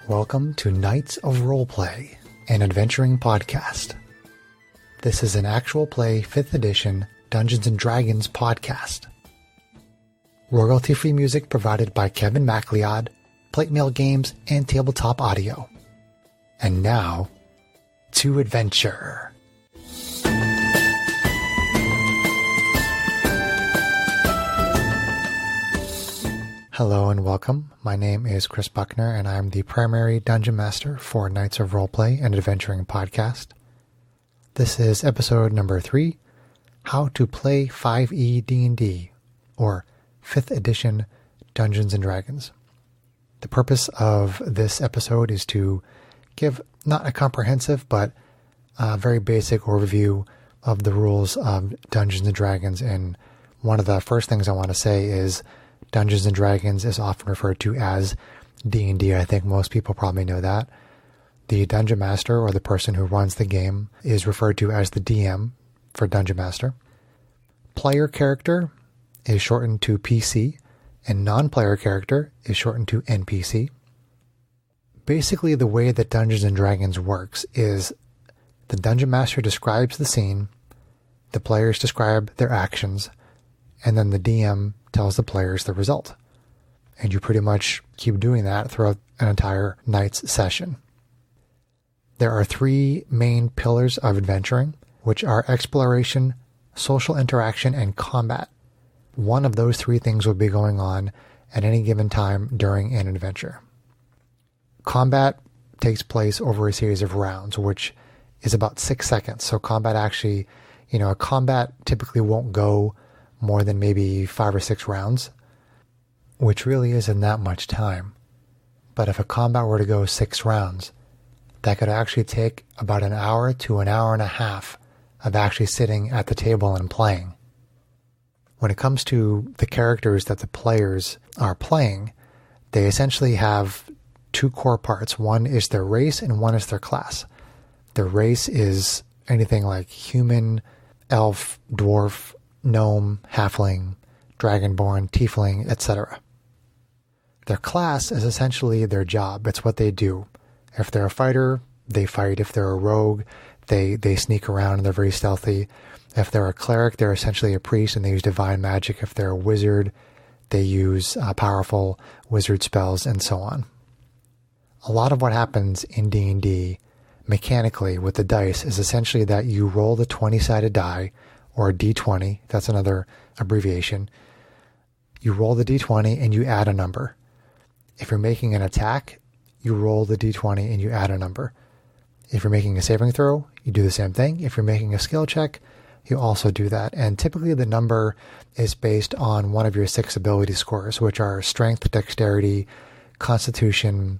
Welcome to Knights of Roleplay, an adventuring podcast. This is an actual play 5th edition Dungeons & Dragons podcast. Royalty-free music provided by Kevin MacLeod, Plate Mail Games, and Tabletop Audio. And now, to adventure. Hello and welcome. My name is Chris Buckner, and I'm the primary Dungeon Master for Knights of Roleplay and Adventuring Podcast. This is episode number 3, How to Play 5e D&D, or 5th Edition Dungeons & Dragons. The purpose of this episode is to give not a comprehensive, but a very basic overview of the rules of Dungeons & Dragons, and one of the first things I want to say is Dungeons & Dragons is often referred to as D&D. I think most people probably know that. The Dungeon Master, or the person who runs the game, is referred to as the DM for Dungeon Master. Player character is shortened to PC, and non-player character is shortened to NPC. Basically, the way that Dungeons & Dragons works is the Dungeon Master describes the scene, the players describe their actions, and then the DM tells the players the result. And you pretty much keep doing that throughout an entire night's session. There are 3 main pillars of adventuring, which are exploration, social interaction, and combat. One of those 3 things will be going on at any given time during an adventure. Combat takes place over a series of rounds, which is about 6 seconds. So combat actually, a combat typically won't go more than maybe 5 or 6 rounds, which really isn't that much time. But if a combat were to go 6 rounds, that could actually take about an hour to an hour and a half of actually sitting at the table and playing. When it comes to the characters that the players are playing, they essentially have 2 core parts. One is their race and one is their class. Their race is anything like human, elf, dwarf, gnome, halfling, dragonborn, tiefling, etc. Their class is essentially their job. It's what they do. If they're a fighter, they fight. If they're a rogue, they sneak around and they're very stealthy. If they're a cleric, they're essentially a priest and they use divine magic. If they're a wizard, they use powerful wizard spells and so on. A lot of what happens in D&D mechanically with the dice is essentially that you roll the 20-sided die, or a D20, that's another abbreviation. You roll the D20 and you add a number. If you're making an attack, you roll the D20 and you add a number. If you're making a saving throw, you do the same thing. If you're making a skill check, you also do that. And typically the number is based on one of your 6 ability scores, which are strength, dexterity, constitution,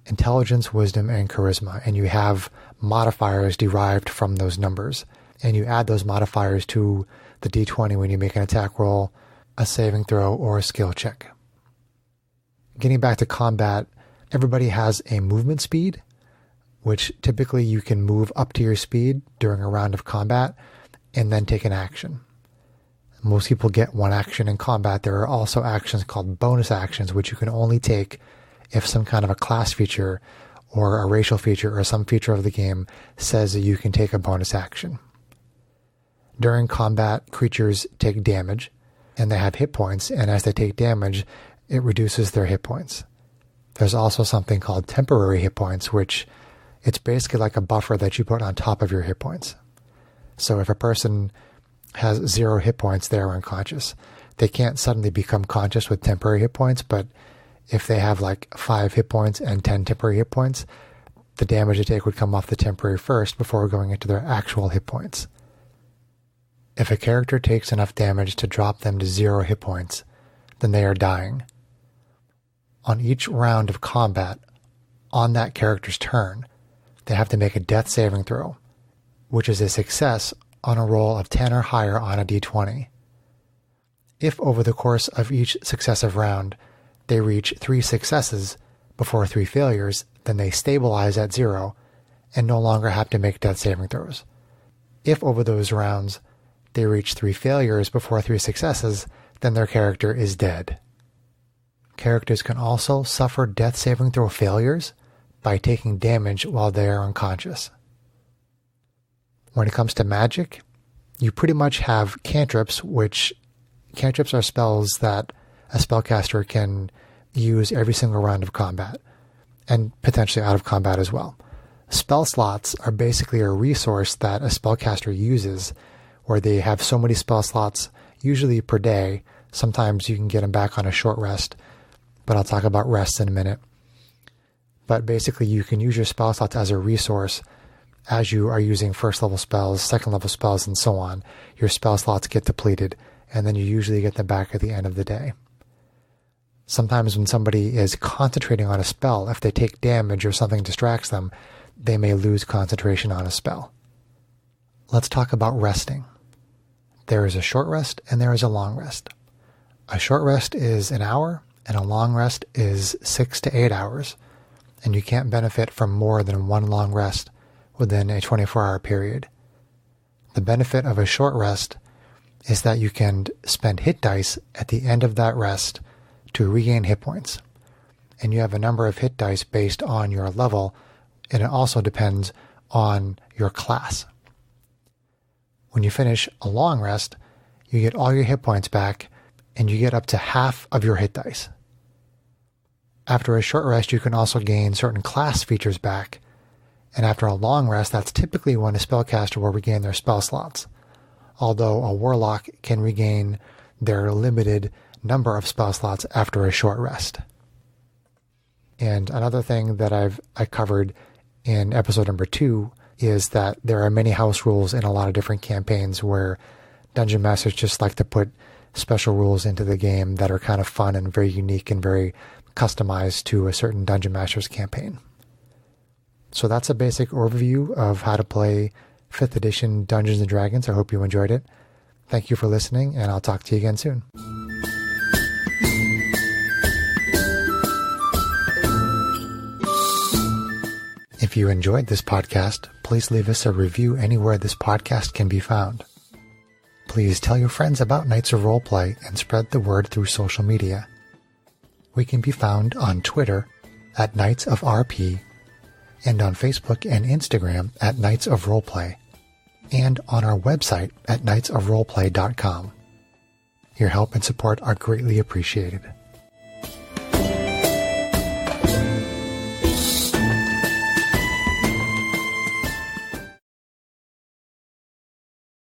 intelligence, wisdom, and charisma. And you have modifiers derived from those numbers. And you add those modifiers to the D20 when you make an attack roll, a saving throw, or a skill check. Getting back to combat, everybody has a movement speed, which typically you can move up to your speed during a round of combat and then take an action. Most people get 1 action in combat. There are also actions called bonus actions, which you can only take if some kind of a class feature or a racial feature or some feature of the game says that you can take a bonus action. During combat, creatures take damage, and they have hit points, and as they take damage, it reduces their hit points. There's also something called temporary hit points, which it's basically like a buffer that you put on top of your hit points. So if a person has 0 hit points, they're unconscious. They can't suddenly become conscious with temporary hit points, but if they have like 5 hit points and 10 temporary hit points, the damage they take would come off the temporary first before going into their actual hit points. If a character takes enough damage to drop them to 0 hit points, then they are dying. On each round of combat, on that character's turn, they have to make a death saving throw, which is a success on a roll of 10 or higher on a D20. If over the course of each successive round, they reach 3 successes before 3 failures, then they stabilize at 0 and no longer have to make death saving throws. If over those rounds, they reach 3 failures before 3 successes, then their character is dead. Characters can also suffer death saving throw failures by taking damage while they are unconscious. When it comes to magic, you pretty much have cantrips, which cantrips are spells that a spellcaster can use every single round of combat, and potentially out of combat as well. Spell slots are basically a resource that a spellcaster uses, where they have so many spell slots, usually per day. Sometimes you can get them back on a short rest, but I'll talk about rests in a minute. But basically you can use your spell slots as a resource as you are using first level spells, second level spells, and so on. Your spell slots get depleted, and then you usually get them back at the end of the day. Sometimes when somebody is concentrating on a spell, if they take damage or something distracts them, they may lose concentration on a spell. Let's talk about resting. There is a short rest and there is a long rest. A short rest is an hour and a long rest is 6 to 8 hours, and you can't benefit from more than one long rest within a 24-hour period. The benefit of a short rest is that you can spend hit dice at the end of that rest to regain hit points. And you have a number of hit dice based on your level, and it also depends on your class. When you finish a long rest, you get all your hit points back, and you get up to half of your hit dice. After a short rest, you can also gain certain class features back, and after a long rest, that's typically when a spellcaster will regain their spell slots, although a warlock can regain their limited number of spell slots after a short rest. And another thing that I covered in episode number 2 is that there are many house rules in a lot of different campaigns where dungeon masters just like to put special rules into the game that are kind of fun and very unique and very customized to a certain dungeon master's campaign. So that's a basic overview of how to play 5th edition Dungeons & Dragons. I hope you enjoyed it. Thank you for listening, and I'll talk to you again soon. If you enjoyed this podcast, please leave us a review anywhere this podcast can be found. Please tell your friends about Knights of Roleplay and spread the word through social media. We can be found on Twitter at Knights of RP, and on Facebook and Instagram at Knights of Roleplay, and on our website at knightsofroleplay.com. Your help and support are greatly appreciated.